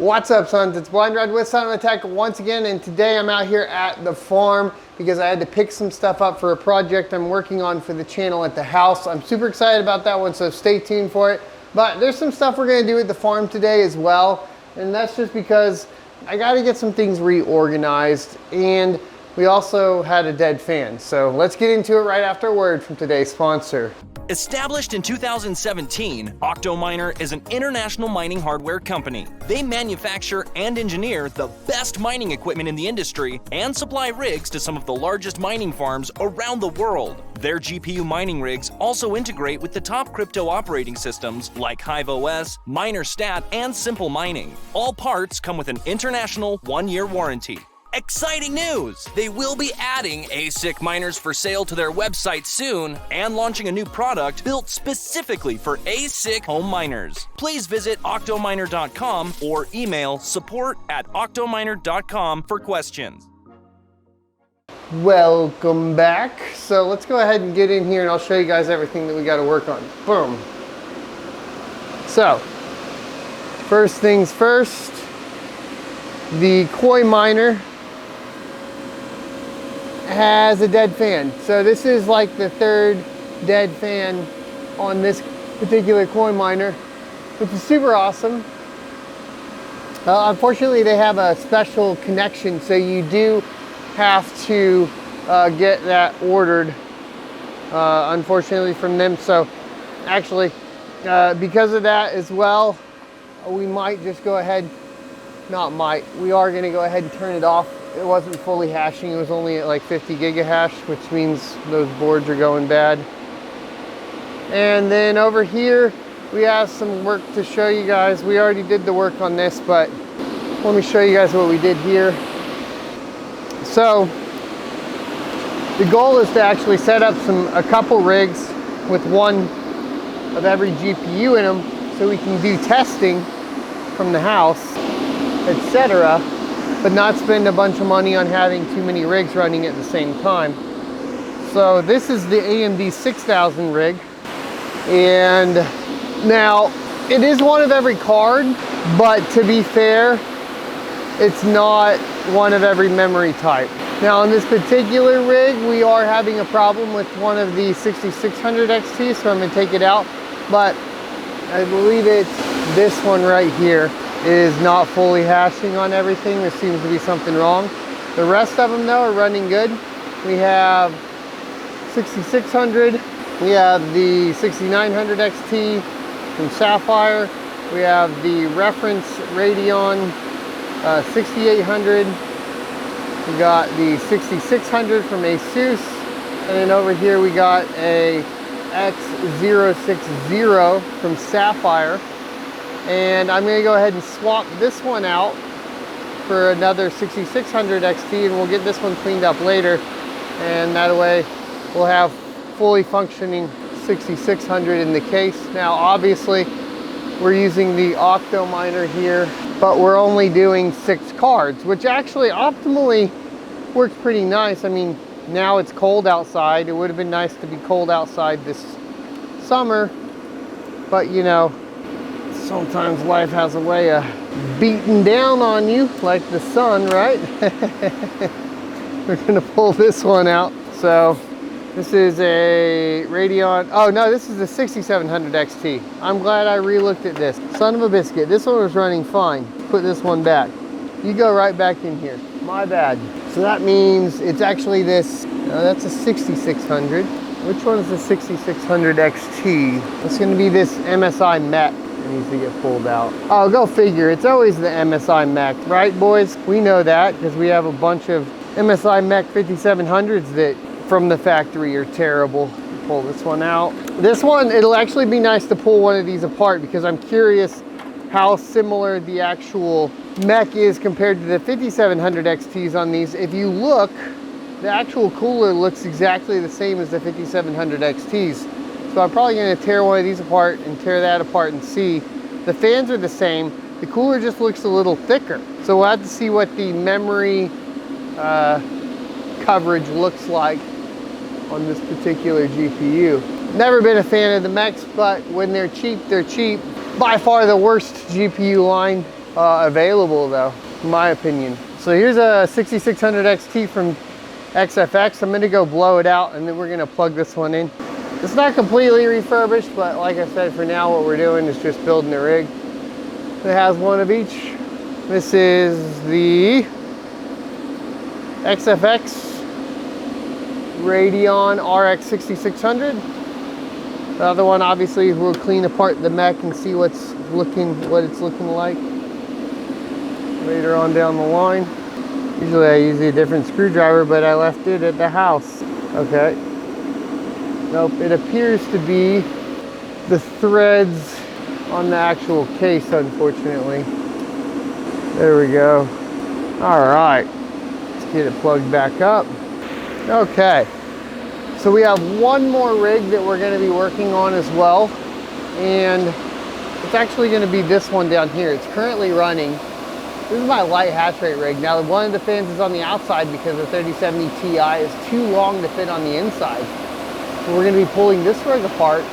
What's up, sons? It's Blind Red with Son of Attack once again, and today I'm out here at the farm because I had to pick some stuff up for a project I'm working on for the channel at the house. I'm super excited about that one, so stay tuned for it. But there's some stuff we're gonna do at the farm today as well, and that's just because I gotta get some things reorganized, and we also had a dead fan. So let's get into it right after a word from today's sponsor. Established in 2017, Octominer is an international mining hardware company. They manufacture and engineer the best mining equipment in the industry and supply rigs to some of the largest mining farms around the world. Their GPU mining rigs also integrate with the top crypto operating systems like HiveOS, MinerStat, and Simple Mining. All parts come with an international 1-year warranty. Exciting news! They will be adding ASIC miners for sale to their website soon and launching a new product built specifically for ASIC home miners. Please visit octominer.com or email support@octominer.com for questions. Welcome back. So let's go ahead and get in here and I'll show you guys everything that we got to work on. Boom. So, first things first, the koi miner has a dead fan. So this is like the third dead fan on this particular koi miner, which is super awesome. Unfortunately, they have a special connection, so you do have to get that ordered, unfortunately, from them. So actually, because of that as well, we might just go ahead, we are going to go ahead and turn it off. It wasn't fully hashing, it was only at like 50 gigahash, which means those boards are going bad. And then over here, we have some work to show you guys. We already did the work on this, but let me show you guys what we did here. So, the goal is to actually set up a couple rigs with one of every GPU in them so we can do testing from the house, etc., but not spend a bunch of money on having too many rigs running at the same time. So this is the AMD 6000 rig, and now it is one of every card, but to be fair, it's not one of every memory type. Now on this particular rig, we are having a problem with one of the 6600 XT, so I'm gonna take it out, but I believe it's this one right here is not fully hashing on everything. There seems to be something wrong. The rest of them though are running good. We have 6600, we have the 6900 XT from Sapphire, we have the reference Radeon 6800, we got the 6600 from Asus, and then over here we got a X060 from Sapphire. And I'm going to go ahead and swap this one out for another 6600 XT, and we'll get this one cleaned up later, and that way we'll have fully functioning 6600 in the case. Now obviously we're using the Octominer here, but we're only doing 6 cards, which actually optimally works pretty nice. I mean, now it's cold outside. It would have been nice to be cold outside this summer, but you know, sometimes life has a way of beating down on you, like the sun, right? We're gonna pull this one out. So this is a Radeon, oh no, this is the 6700 XT. I'm glad I re-looked at this. Son of a biscuit, this one was running fine. Put this one back. You go right back in here, my bad. So that means it's actually this, that's a 6600. Which one's the 6600 XT? It's gonna be this MSI Mech. Needs to get pulled out. Oh, go figure. It's always the MSI Mech, right, boys? We know that because we have a bunch of MSI Mech 5700s that from the factory are terrible. Pull this one out. This one, it'll actually be nice to pull one of these apart because I'm curious how similar the actual Mech is compared to the 5700 XTs on these. If you look, the actual cooler looks exactly the same as the 5700 XTs. So I'm probably going to tear one of these apart and tear that apart and see. The fans are the same. The cooler just looks a little thicker. So we'll have to see what the memory coverage looks like on this particular GPU. Never been a fan of the mechs, but when they're cheap, they're cheap. By far the worst GPU line available though, in my opinion. So here's a 6600 XT from XFX. I'm gonna go blow it out and then we're gonna plug this one in. It's not completely refurbished, but like I said, for now what we're doing is just building a rig that has one of each. This is the XFX Radeon RX 6600. The other one, obviously, we'll clean apart the mech and see what it's looking like later on down the line. Usually I use a different screwdriver, but I left it at the house. Okay. Nope, it appears to be the threads on the actual case, unfortunately. There we go. All right, let's get it plugged back up. Okay, so we have one more rig that we're gonna be working on as well. And it's actually gonna be this one down here. It's currently running. This is my light hash rate rig. Now, one of the fans is on the outside because the 3070 Ti is too long to fit on the inside. So we're gonna be pulling this rig apart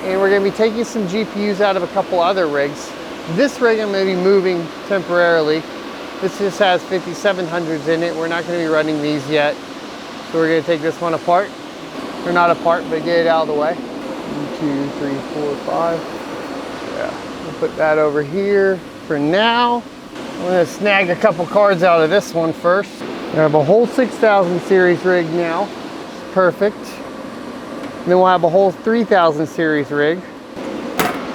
and we're gonna be taking some GPUs out of a couple other rigs. This rig I'm gonna be moving temporarily. This just has 5700s in it. We're not gonna be running these yet. So we're gonna take this one apart. Or not apart, but get it out of the way. 1, 2, 3, 4, 5. Yeah, we'll put that over here for now. I'm gonna snag a couple cards out of this one first. I have a whole 6000 series rig now. Perfect. And then we'll have a whole 3000 series rig.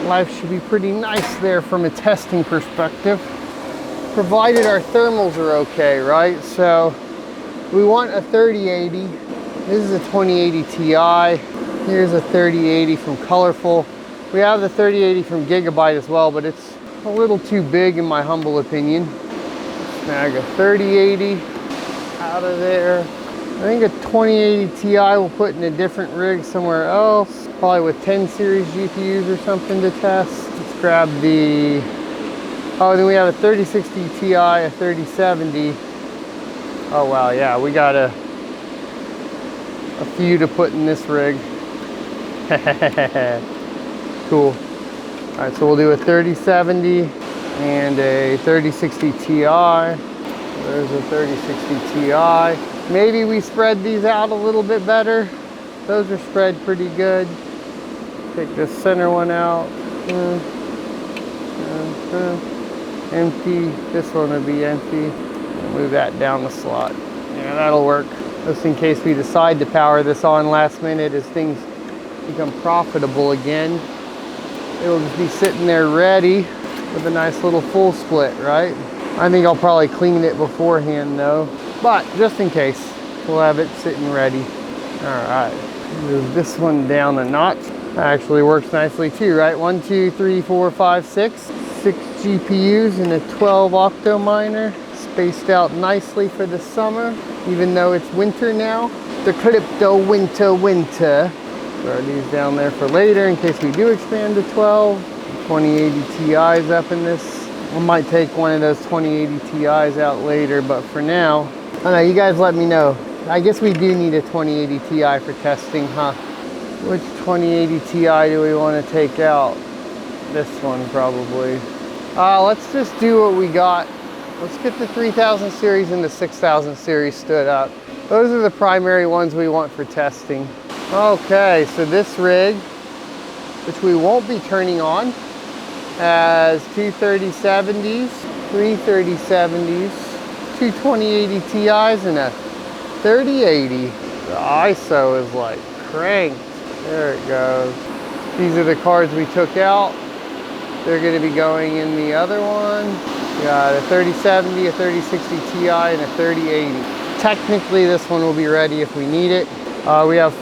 Life should be pretty nice there from a testing perspective, provided our thermals are okay, right? So we want a 3080. This is a 2080 Ti. Here's a 3080 from Colorful. We have the 3080 from Gigabyte as well, but it's a little too big in my humble opinion. Snag a 3080 out of there. I think a 2080 Ti we'll put in a different rig somewhere else, probably with 10 series GPUs or something to test. Let's grab the, oh, then we have a 3060 Ti, a 3070. Oh wow, yeah, we got a few to put in this rig. Cool. All right, so we'll do a 3070 and a 3060 Ti. There's a 3060 Ti. Maybe we spread these out a little bit better. Those are spread pretty good. Take this center one out. Empty. This one will be empty. Move that down the slot. Yeah, that'll work. Just in case we decide to power this on last minute as things become profitable again. It'll just be sitting there ready with a nice little full split, right? I think I'll probably clean it beforehand though. But just in case, we'll have it sitting ready. All right, move this one down a notch. That actually works nicely too, right? 1, 2, 3, 4, 5, 6. 6 GPUs and a 12 octo miner. Spaced out nicely for the summer, even though it's winter now. The crypto winter. Throw these down there for later in case we do expand to 12. 2080 Ti's up in this. I might take one of those 2080 Ti's out later, but for now, I don't know, you guys let me know. I guess we do need a 2080 Ti for testing, huh? Which 2080 Ti do we want to take out? This one probably. Let's just do what we got. Let's get the 3000 series and the 6000 series stood up. Those are the primary ones we want for testing. Okay, so this rig, which we won't be turning on, has two 3070s, three 3070s, two 2080 Ti's, and a 3080. The ISO is like cranked. There it goes. These are the cards we took out. They're going to be going in the other one. We got a 3070, a 3060 Ti, and a 3080. Technically, this one will be ready if we need it. We have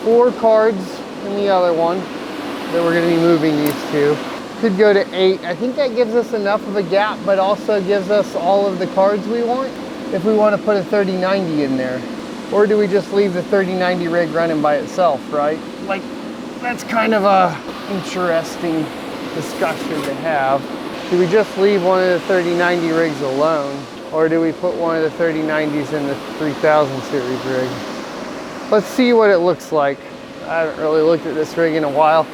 4 cards in the other one that we're going to be moving these to. Could go to 8. I think that gives us enough of a gap, but also gives us all of the cards we want if we want to put a 3090 in there. Or do we just leave the 3090 rig running by itself, right? Like, that's kind of a interesting discussion to have. Do we just leave one of the 3090 rigs alone? Or do we put one of the 3090s in the 3000 series rig? Let's see what it looks like. I haven't really looked at this rig in a while.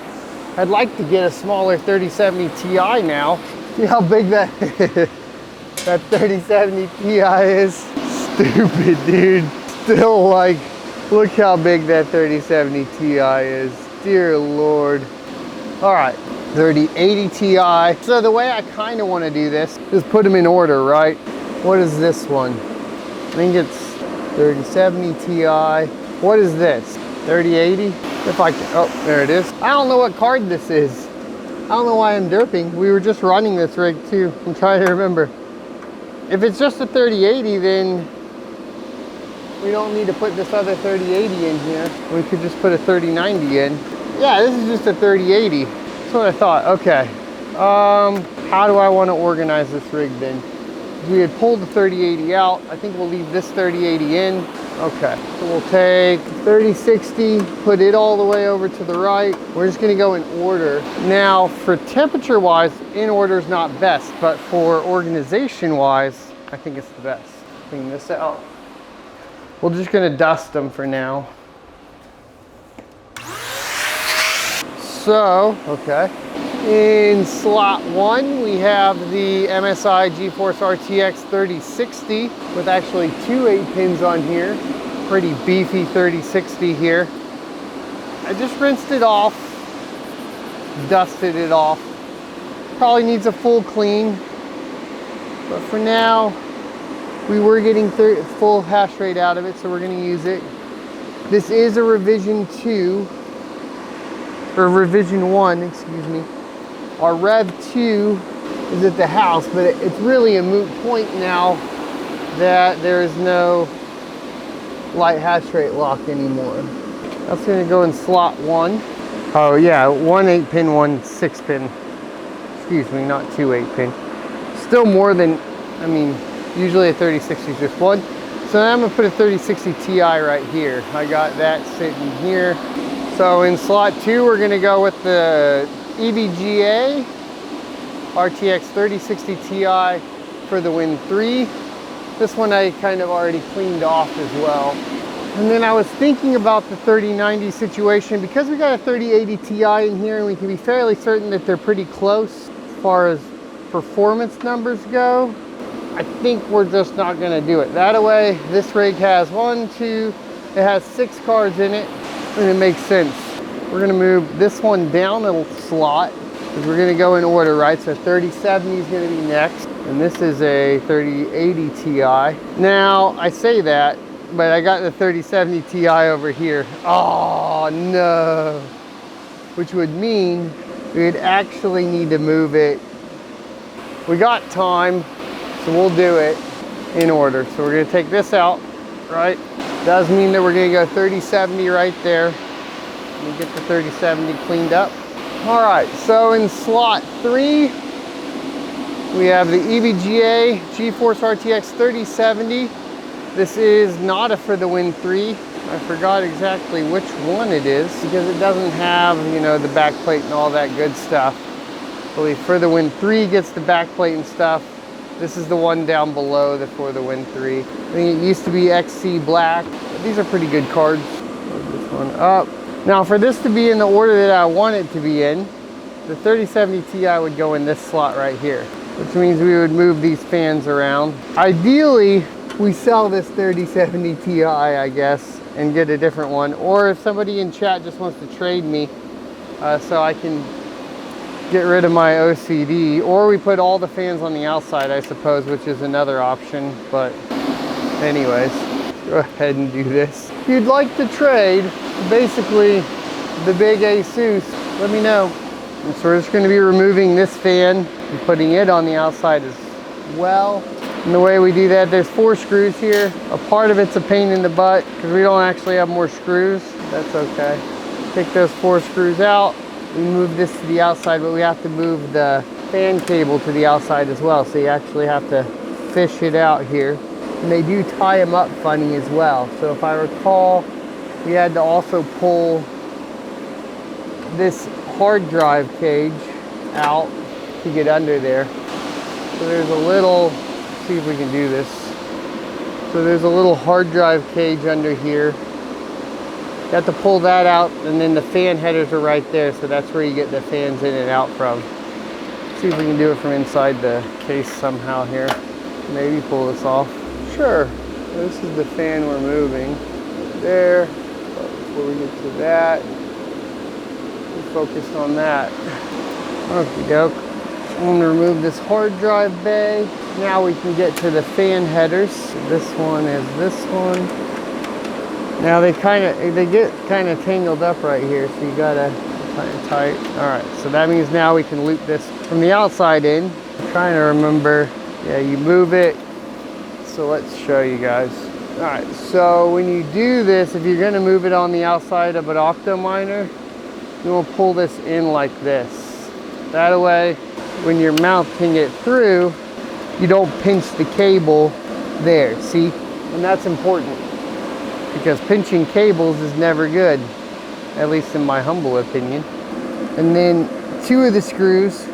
I'd like to get a smaller 3070 Ti now, See how big that that 3070 Ti is? Stupid, dude. Still, like, look how big that 3070 Ti is. Dear Lord. All right, 3080 Ti. So the way I kind of want to do this is put them in order, right? What is this one? I think it's 3070 Ti. What is this? 3080? If I can, oh, there it is. I don't know what card this is. I don't know why I'm derping. We were just running this rig too. I'm trying to remember. If it's just a 3080, then we don't need to put this other 3080 in here. We could just put a 3090 in. Yeah, this is just a 3080. That's what I thought. Okay. How do I want to organize this rig then? We had pulled the 3080 out. I think we'll leave this 3080 in. Okay, so we'll take 3060, put it all the way over to the right. We're just gonna go in order. Now, for temperature-wise, in order is not best, but for organization-wise, I think it's the best. Clean this out. We're just gonna dust them for now. So, okay. In slot 1, we have the MSI GeForce RTX 3060 with actually 2 8-pins on here. Pretty beefy 3060 here. I just rinsed it off, dusted it off. Probably needs a full clean, but for now, we were getting full hash rate out of it, so we're gonna use it. This is a revision 2, or revision 1, excuse me. Our Rev 2 is at the house, but it's really a moot point now that there is no light hash rate lock anymore. That's gonna go in slot 1. Oh yeah, 1 8-pin, 1 6-pin. Excuse me, not 2 8-pin. Still more than, I mean, usually a 3060 is just 1. So now I'm gonna put a 3060 Ti right here. I got that sitting here. So in slot 2, we're gonna go with the Evga RTX 3060 Ti for the Win 3. This one I kind of already cleaned off as well. And then I was thinking about the 3090 situation, because we got a 3080 Ti in here and we can be fairly certain that they're pretty close as far as performance numbers go. I think we're just not gonna do it. That way, this rig has it has 6 cards in it, and it makes sense. We're gonna move this one down a slot because we're gonna go in order, right? So 3070 is gonna be next, and this is a 3080 Ti. Now, I say that, but I got the 3070 Ti over here. Oh no! Which would mean we'd actually need to move it. We got time, so we'll do it in order. So we're gonna take this out, right? Does mean that we're gonna go 3070 right there. We get the 3070 cleaned up. All right, so in slot 3, we have the Evga GeForce RTX 3070. This is not for the Win 3. I forgot exactly which one it is because it doesn't have, you know, the back plate and all that good stuff. I believe for the Win 3 gets the back plate and stuff. This is the one down below for the Win 3. I think it used to be XC Black. These are pretty good cards. Load this one up. Now for this to be in the order that I want it to be in, the 3070 Ti would go in this slot right here, which means we would move these fans around. Ideally, we sell this 3070 Ti, I guess, and get a different one. Or if somebody in chat just wants to trade me so I can get rid of my OCD, or we put all the fans on the outside, I suppose, which is another option. But anyways, go ahead and do this. If you'd like to trade, basically the big Asus, let me know. And so we're just going to be removing this fan and putting it on the outside as well. And the way we do that, there's 4 screws here. A part of it's a pain in the butt because we don't actually have more screws. That's okay. Take those 4 screws out. We move this to the outside, but we have to move the fan cable to the outside as well. So you actually have to fish it out here. And they do tie them up funny as well. So if I recall, we had to also pull this hard drive cage out to get under there. So there's a little, let's see if we can do this. So there's a little hard drive cage under here. You have to pull that out, and then the fan headers are right there. So that's where you get the fans in and out from. see if we can do it from inside the case somehow here. Maybe pull this off. Sure. This is the fan we're moving. There. But before we get to that, we focused on that. Okie doke. I'm going to remove this hard drive bay. Now we can get to the fan headers. This one is this one. Now they get kind of tangled up right here, so you gotta tighten it tight. All right, so that means now we can loop this from the outside in. I'm trying to remember. Yeah, you move it. So let's show you guys. All right, so when you do this, if you're gonna move it on the outside of an octo miner, you will pull this in like this. That way, when you're mounting it through, you don't pinch the cable there, see? And that's important, because pinching cables is never good, at least in my humble opinion. And then 2 of the screws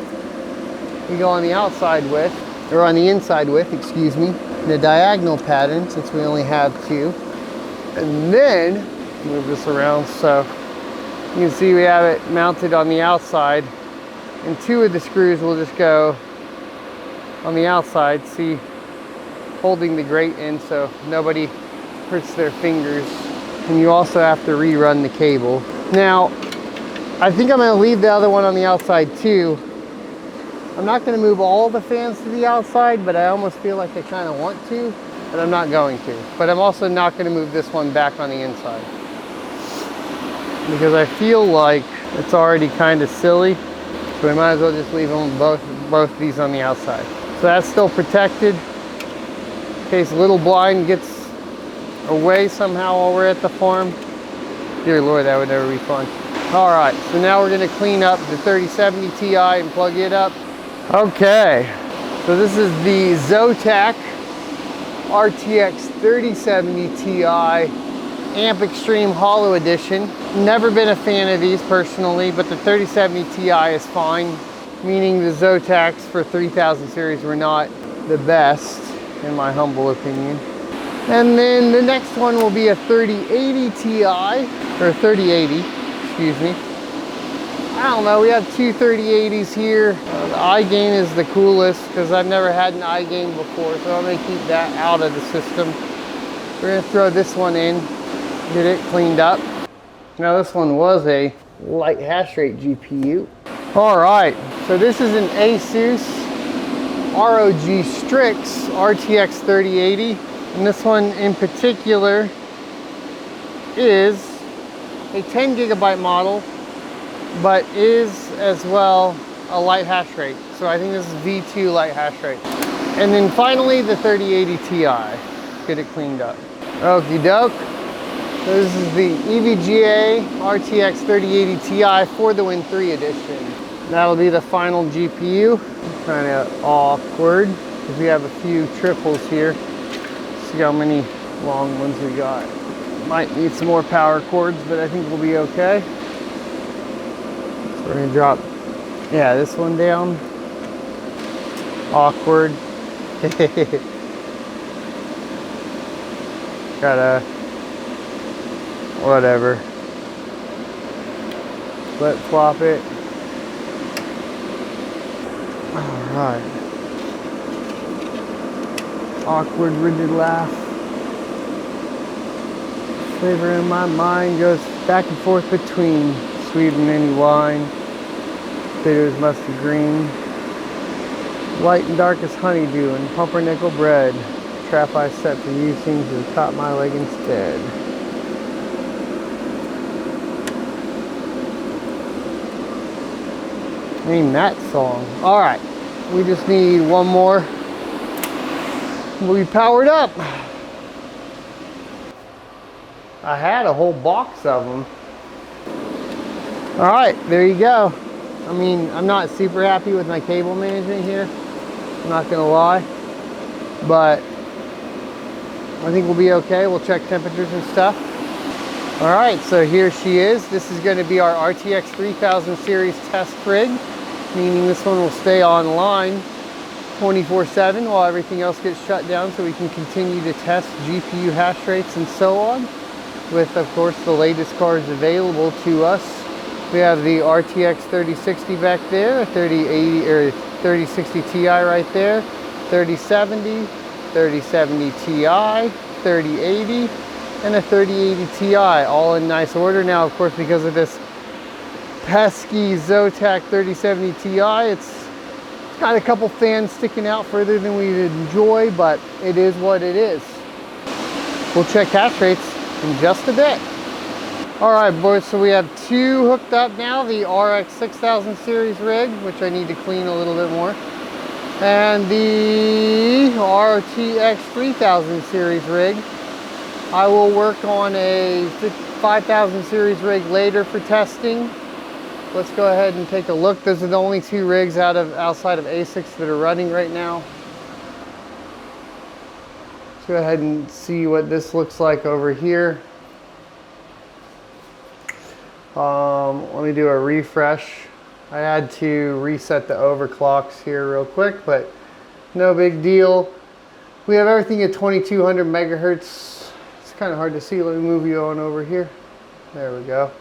we go on the outside with, or on the inside with, excuse me, in a diagonal pattern, since we only have 2. And then, move this around so you can see we have it mounted on the outside, and 2 of the screws will just go on the outside, see, holding the grate in so nobody hurts their fingers. And you also have to rerun the cable. Now, I think I'm going to leave the other one on the outside too. I'm not going to move all the fans to the outside, but I almost feel like I kind of want to, but I'm not going to. But I'm also not going to move this one back on the inside, because I feel like it's already kind of silly, so we might as well just leave them both these on the outside. So that's still protected in case little blind gets away somehow while we're at the farm. Dear Lord, that would never be fun. All right, so now we're going to clean up the 3070 Ti and plug it up. Okay, so this is the Zotac RTX 3070 Ti Amp Extreme Hollow Edition. Never been a fan of these personally, but the 3070 Ti is fine, meaning the Zotacs for 3000 series were not the best, in my humble opinion. And then the next one will be a 3080 Ti, or 3080, excuse me. I don't know, we have 2 3080s here. The iGain is the coolest, because I've never had an iGain before, so I'm gonna keep that out of the system. We're gonna throw this one in, get it cleaned up. Now this one was a light hash rate GPU. All right, so this is an Asus ROG Strix RTX 3080. And this one in particular is a 10 gigabyte model, but is as well a light hash rate. So I think this is V2 light hash rate. And then finally the 3080 Ti. Get it cleaned up. Okie doke. So this is the EVGA RTX 3080 Ti for the Win 3 edition. That'll be the final GPU. Kind of awkward because we have a few triples here. See how many long ones we got. Might need some more power cords, but I think we'll be okay. So we're gonna drop, yeah, this one down. Awkward. Gotta, whatever. Flip flop it. All right. Awkward, rigid laugh. Flavor in my mind goes back and forth between sweet and any wine, bitter as mustard green, light and dark as honeydew, and pumpernickel bread. Trap I set for you seems to have caught my leg instead. Name that song. All right, we just need one more. We'll be powered up. I had a whole box of them. All right, there you go. I mean, I'm not super happy with my cable management here, I'm not gonna lie, but I think we'll be okay. We'll check temperatures and stuff. All right, so here she is. This is gonna be our RTX 3000 series test rig, meaning this one will stay online 24/7 while everything else gets shut down, so we can continue to test GPU hash rates and so on, with of course the latest cards available to us. We have the RTX 3060 back there, a 3080 or 3060 Ti right there, 3070, 3070 Ti, 3080, and a 3080 Ti, all in nice order. Now, of course, because of this pesky Zotac 3070 Ti, it's got a couple fans sticking out further than we'd enjoy, but it is what it is. We'll check hash rates in just a bit. All right, boys, so we have two hooked up now, the RX 6000 series rig, which I need to clean a little bit more, and the RTX 3000 series rig. I will work on a 5000 series rig later for testing. Let's go ahead and take a look. Those are the only two rigs outside of ASICs that are running right now. Let's go ahead and see what this looks like over here. Let me do a refresh. I had to reset the overclocks here real quick, but no big deal. We have everything at 2200 megahertz. It's kind of hard to see. Let me move you on over here. There we go.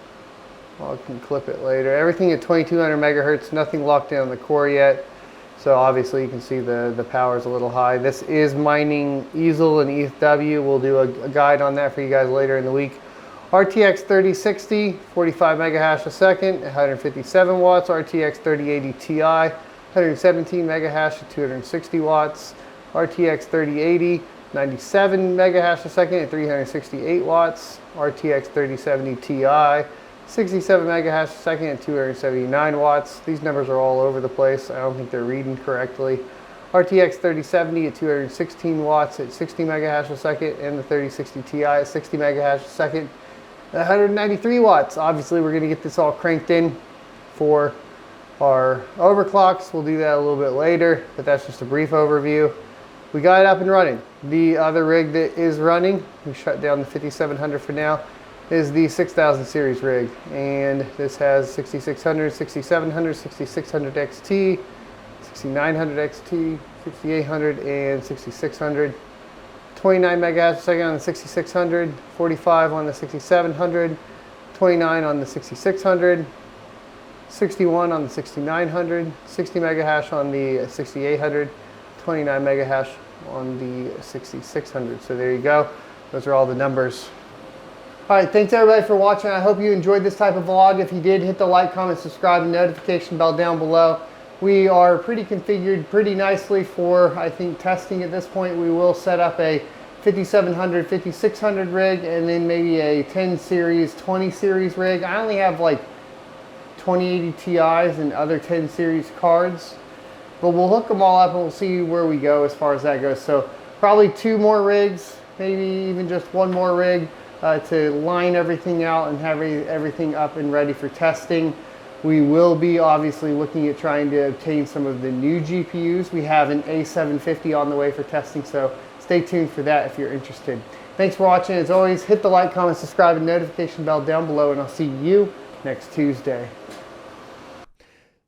I can clip it later. Everything at 2200 megahertz, nothing locked in on the core yet. So obviously you can see the power is a little high. This is mining ZIL and ETH. We'll do a guide on that for you guys later in the week. RTX 3060, 45 megahash a second, 157 watts. RTX 3080 Ti, 117 megahash at 260 watts. RTX 3080, 97 megahash a second at 368 watts. RTX 3070 Ti, 67 megahash a second at 279 watts. These numbers are all over the place. I don't think they're reading correctly. RTX 3070 at 216 watts at 60 megahash a second, and the 3060 Ti at 60 megahash a second at 193 watts. Obviously, we're going to get this all cranked in for our overclocks. We'll do that a little bit later, but that's just a brief overview. We got it up and running. The other rig that is running, we shut down the 5700 for now, is the 6000 series rig, and this has 6600, 6700, 6600 XT, 6900 XT, 6800, and 6600. 29 megahertz a second on the 6600, 45 on the 6700, 29 on the 6600, 61 on the 6900, 60 megahash on the 6800, 29 megahash on the 6600. So there you go. Those are all the numbers. All right, thanks everybody for watching. I hope you enjoyed this type of vlog. If you did, hit the like, comment, subscribe, and notification bell down below. We are pretty configured pretty nicely for, I think, testing at this point. We will set up a 5700, 5600 rig, and then maybe a 10 series, 20 series rig. I only have like 2080 Ti's and other 10 series cards, but we'll hook them all up and we'll see where we go as far as that goes. So probably two more rigs, maybe even just one more rig to line everything out and have everything up and ready for testing. We will be obviously looking at trying to obtain some of the new GPUs. We have an A750 on the way for testing, so stay tuned for that if you're interested. Thanks for watching. As always, hit the like, comment, subscribe, and notification bell down below, and I'll see you next Tuesday.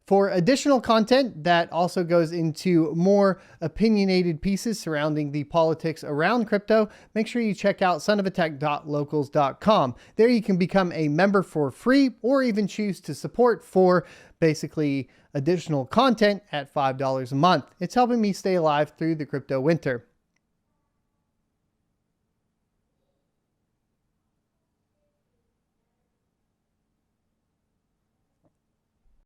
For additional content that also goes into more opinionated pieces surrounding the politics around crypto, make sure you check out sonofatech.locals.com. There you can become a member for free or even choose to support for basically additional content at $5 a month. It's helping me stay alive through the crypto winter.